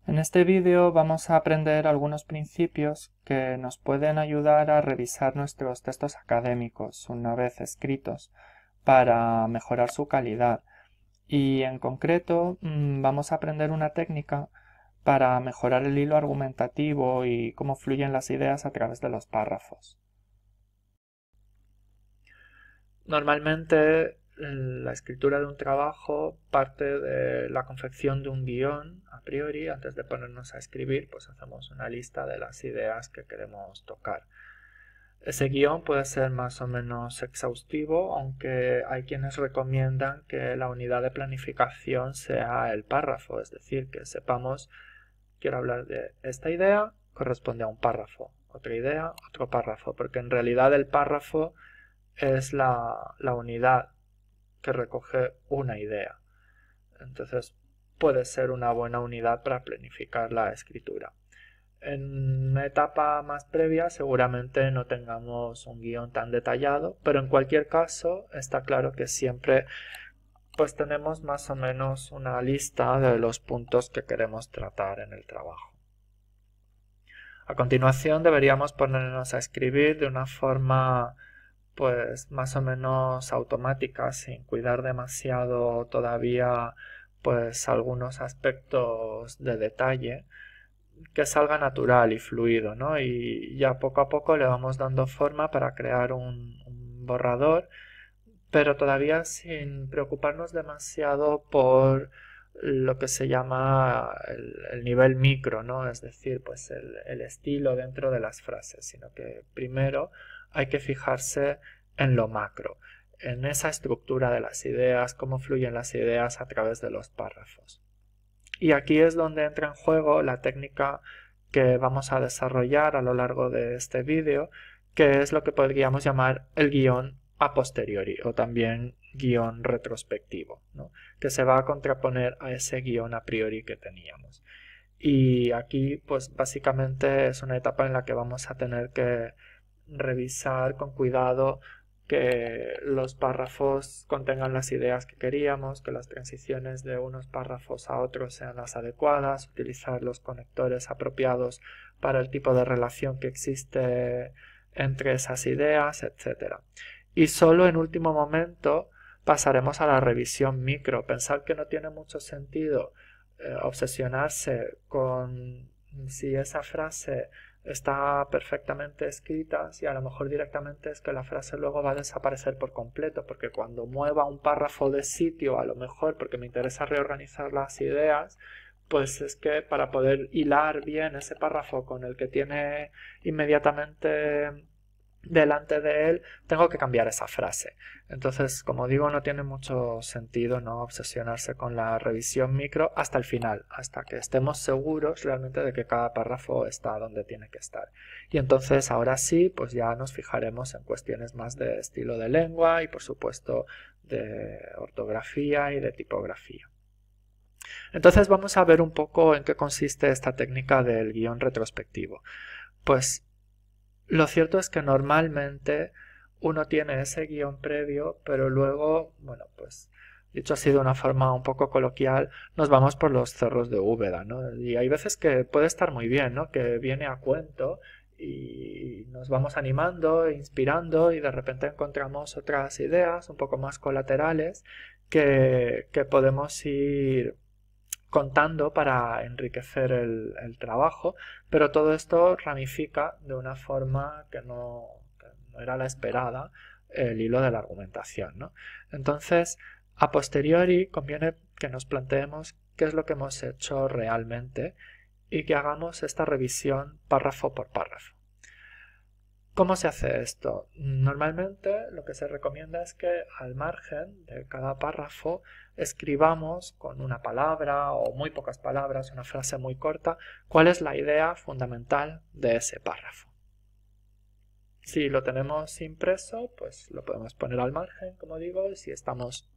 En este vídeo vamos a aprender algunos principios que nos pueden ayudar a revisar nuestros textos académicos una vez escritos para mejorar su calidad. Y en concreto vamos a aprender una técnica para mejorar el hilo argumentativo y cómo fluyen las ideas a través de los párrafos. Normalmente la escritura de un trabajo parte de la confección de un guión a priori. Antes de ponernos a escribir, pues hacemos una lista de las ideas que queremos tocar. Ese guión puede ser más o menos exhaustivo, aunque hay quienes recomiendan que la unidad de planificación sea el párrafo, es decir, que sepamos, quiero hablar de esta idea, corresponde a un párrafo, otra idea, otro párrafo, porque en realidad el párrafo es la unidad que recoge una idea. Entonces puede ser una buena unidad para planificar la escritura. En una etapa más previa seguramente no tengamos un guión tan detallado, pero en cualquier caso está claro que siempre pues tenemos más o menos una lista de los puntos que queremos tratar en el trabajo. A continuación deberíamos ponernos a escribir de una forma pues más o menos automática, sin cuidar demasiado todavía pues algunos aspectos de detalle, que salga natural y fluido, ¿no? Y ya poco a poco le vamos dando forma para crear un borrador, pero todavía sin preocuparnos demasiado por lo que se llama el nivel micro, ¿no? Es decir, pues el estilo dentro de las frases, sino que primero hay que fijarse en lo macro, en esa estructura de las ideas, cómo fluyen las ideas a través de los párrafos. Y aquí es donde entra en juego la técnica que vamos a desarrollar a lo largo de este vídeo, que es lo que podríamos llamar el guión a posteriori o también guión retrospectivo, ¿no? Que se va a contraponer a ese guión a priori que teníamos. Y aquí pues básicamente es una etapa en la que vamos a tener que revisar con cuidado que los párrafos contengan las ideas que queríamos, que las transiciones de unos párrafos a otros sean las adecuadas, utilizar los conectores apropiados para el tipo de relación que existe entre esas ideas, etc. Y solo en último momento pasaremos a la revisión micro. Pensar que no tiene mucho sentido obsesionarse con si esa frase está perfectamente escrita, si a lo mejor directamente es que la frase luego va a desaparecer por completo, porque cuando mueva un párrafo de sitio, a lo mejor porque me interesa reorganizar las ideas, pues es que para poder hilar bien ese párrafo con el que tiene inmediatamente delante de él, tengo que cambiar esa frase. Entonces, como digo, no tiene mucho sentido no obsesionarse con la revisión micro hasta el final, hasta que estemos seguros realmente de que cada párrafo está donde tiene que estar. Y entonces, ahora sí, pues ya nos fijaremos en cuestiones más de estilo de lengua y, por supuesto, de ortografía y de tipografía. Entonces, vamos a ver un poco en qué consiste esta técnica del guión retrospectivo. Pues lo cierto es que normalmente uno tiene ese guión previo, pero luego, bueno, pues dicho así de una forma un poco coloquial, nos vamos por los cerros de Úbeda, ¿no? Y hay veces que puede estar muy bien, ¿no? Que viene a cuento y nos vamos animando, inspirando y de repente encontramos otras ideas un poco más colaterales que podemos ir contando para enriquecer el trabajo, pero todo esto ramifica de una forma que no era la esperada el hilo de la argumentación, ¿no? Entonces, a posteriori conviene que nos planteemos qué es lo que hemos hecho realmente y que hagamos esta revisión párrafo por párrafo. ¿Cómo se hace esto? Normalmente lo que se recomienda es que al margen de cada párrafo escribamos con una palabra o muy pocas palabras, una frase muy corta, cuál es la idea fundamental de ese párrafo. Si lo tenemos impreso, pues lo podemos poner al margen, como digo, y si estamos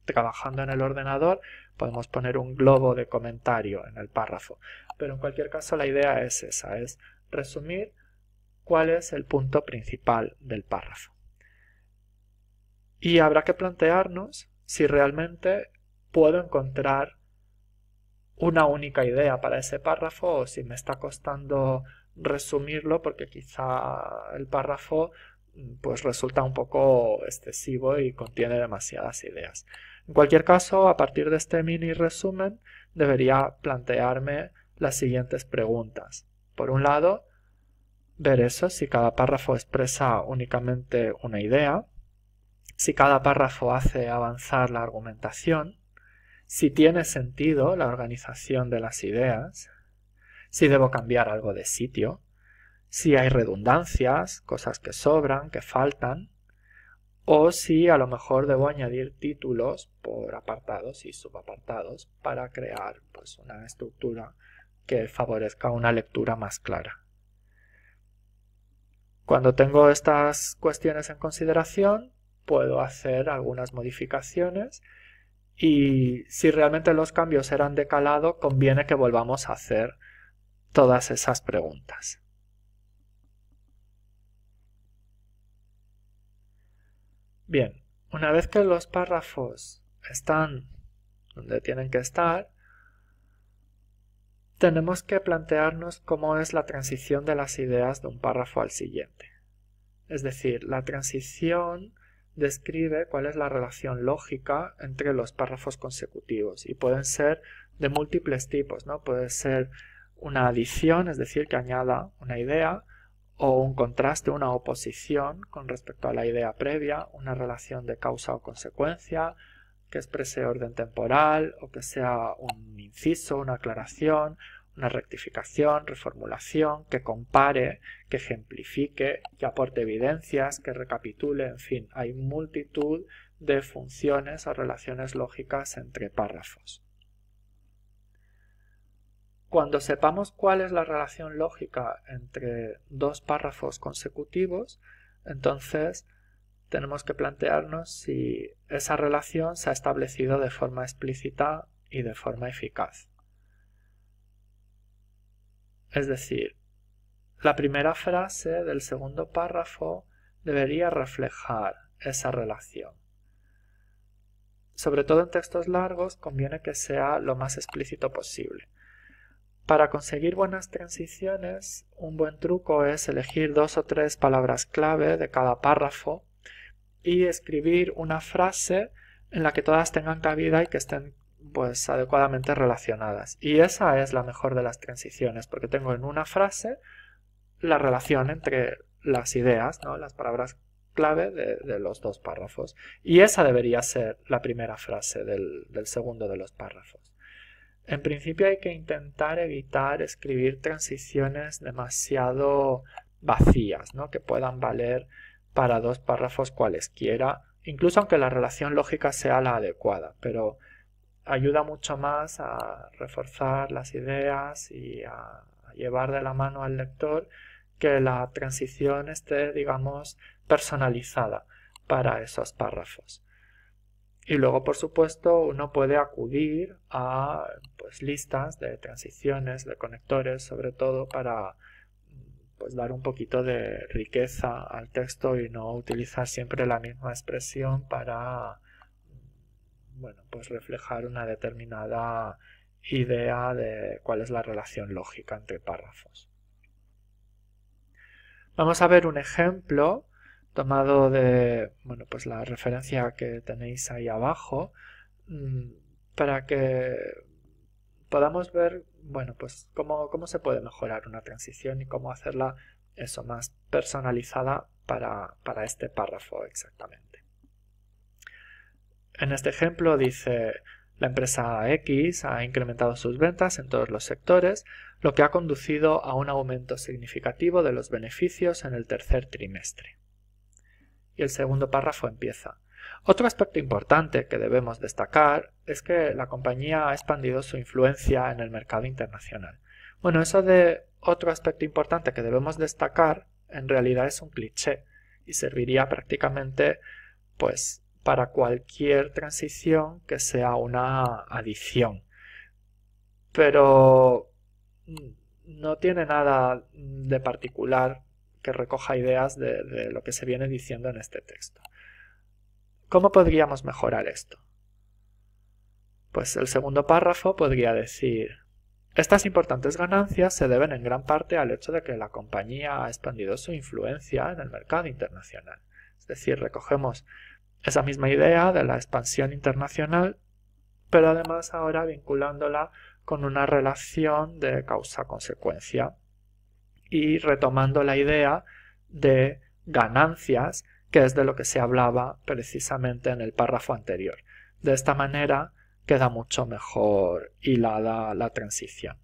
trabajando en el ordenador, podemos poner un globo de comentario en el párrafo. Pero en cualquier caso la idea es esa, es resumir cuál es el punto principal del párrafo. Y habrá que plantearnos si realmente puedo encontrar una única idea para ese párrafo o si me está costando resumirlo porque quizá el párrafo pues resulta un poco excesivo y contiene demasiadas ideas. En cualquier caso, a partir de este mini resumen, debería plantearme las siguientes preguntas. Por un lado, ver eso, si cada párrafo expresa únicamente una idea, si cada párrafo hace avanzar la argumentación, si tiene sentido la organización de las ideas, si debo cambiar algo de sitio, si hay redundancias, cosas que sobran, que faltan, o si a lo mejor debo añadir títulos por apartados y subapartados para crear pues, una estructura que favorezca una lectura más clara. Cuando tengo estas cuestiones en consideración, puedo hacer algunas modificaciones y si realmente los cambios eran de calado, conviene que volvamos a hacer todas esas preguntas. Bien, una vez que los párrafos están donde tienen que estar, tenemos que plantearnos cómo es la transición de las ideas de un párrafo al siguiente. Es decir, la transición describe cuál es la relación lógica entre los párrafos consecutivos y pueden ser de múltiples tipos, ¿no? Puede ser una adición, es decir, que añada una idea, o un contraste, una oposición con respecto a la idea previa, una relación de causa o consecuencia, que exprese orden temporal o que sea un inciso, una aclaración, una rectificación, reformulación, que compare, que ejemplifique, que aporte evidencias, que recapitule, en fin, hay multitud de funciones o relaciones lógicas entre párrafos. Cuando sepamos cuál es la relación lógica entre dos párrafos consecutivos, entonces tenemos que plantearnos si esa relación se ha establecido de forma explícita y de forma eficaz. Es decir, la primera frase del segundo párrafo debería reflejar esa relación. Sobre todo en textos largos conviene que sea lo más explícito posible. Para conseguir buenas transiciones, un buen truco es elegir 2 o 3 palabras clave de cada párrafo y escribir una frase en la que todas tengan cabida y que estén pues adecuadamente relacionadas. Y esa es la mejor de las transiciones, porque tengo en una frase la relación entre las ideas, ¿no? Las palabras clave de los dos párrafos. Y esa debería ser la primera frase del segundo de los párrafos. En principio hay que intentar evitar escribir transiciones demasiado vacías, ¿no? Que puedan valer para dos párrafos cualesquiera, incluso aunque la relación lógica sea la adecuada, pero ayuda mucho más a reforzar las ideas y a llevar de la mano al lector que la transición esté, digamos, personalizada para esos párrafos. Y luego, por supuesto, uno puede acudir a pues, listas de transiciones, de conectores, sobre todo para pues, dar un poquito de riqueza al texto y no utilizar siempre la misma expresión para bueno, pues, reflejar una determinada idea de cuál es la relación lógica entre párrafos. Vamos a ver un ejemplo tomado de bueno, pues la referencia que tenéis ahí abajo para que podamos ver bueno, pues cómo se puede mejorar una transición y cómo hacerla eso más personalizada para este párrafo exactamente. En este ejemplo dice la empresa X ha incrementado sus ventas en todos los sectores, lo que ha conducido a un aumento significativo de los beneficios en el tercer trimestre. Y el segundo párrafo empieza. Otro aspecto importante que debemos destacar es que la compañía ha expandido su influencia en el mercado internacional. Bueno, eso de otro aspecto importante que debemos destacar en realidad es un cliché y serviría prácticamente pues para cualquier transición que sea una adición. Pero no tiene nada de particular que recoja ideas de lo que se viene diciendo en este texto. ¿Cómo podríamos mejorar esto? Pues el segundo párrafo podría decir: estas importantes ganancias se deben en gran parte al hecho de que la compañía ha expandido su influencia en el mercado internacional. Es decir, recogemos esa misma idea de la expansión internacional, pero además ahora vinculándola con una relación de causa-consecuencia y retomando la idea de ganancias, que es de lo que se hablaba precisamente en el párrafo anterior. De esta manera queda mucho mejor hilada la transición.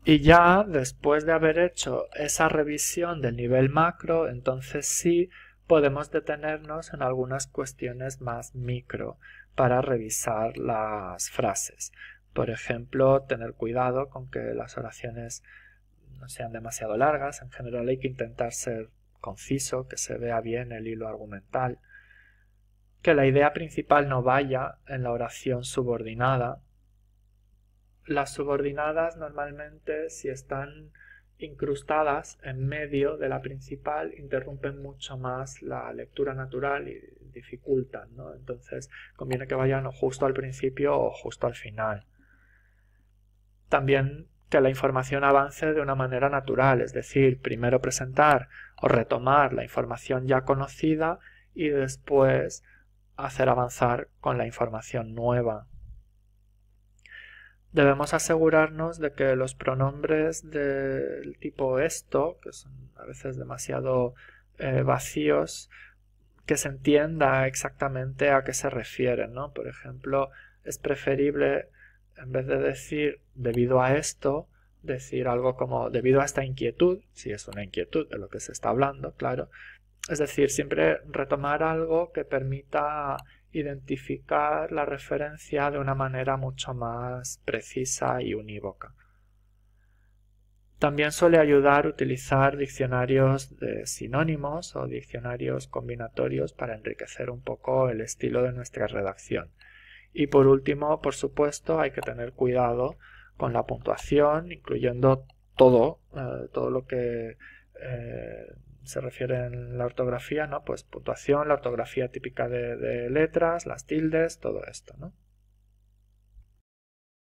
Y ya después de haber hecho esa revisión del nivel macro, entonces sí podemos detenernos en algunas cuestiones más micro para revisar las frases. Por ejemplo, tener cuidado con que las oraciones no sean demasiado largas. En general hay que intentar ser conciso, que se vea bien el hilo argumental. Que la idea principal no vaya en la oración subordinada. Las subordinadas normalmente, si están incrustadas en medio de la principal, interrumpen mucho más la lectura natural y dificultan, ¿no? Entonces conviene que vayan o justo al principio o justo al final. También que la información avance de una manera natural, es decir, primero presentar o retomar la información ya conocida y después hacer avanzar con la información nueva. Debemos asegurarnos de que los pronombres del tipo esto, que son a veces demasiado vacíos, que se entienda exactamente a qué se refieren, ¿no? Por ejemplo, es preferible, en vez de decir debido a esto, decir algo como debido a esta inquietud, si es una inquietud de lo que se está hablando, claro. Es decir, siempre retomar algo que permita identificar la referencia de una manera mucho más precisa y unívoca. También suele ayudar utilizar diccionarios de sinónimos o diccionarios combinatorios para enriquecer un poco el estilo de nuestra redacción. Y por último, por supuesto, hay que tener cuidado con la puntuación, incluyendo todo lo que se refiere en la ortografía, ¿no? Pues puntuación, la ortografía típica de letras, las tildes, todo esto, ¿no?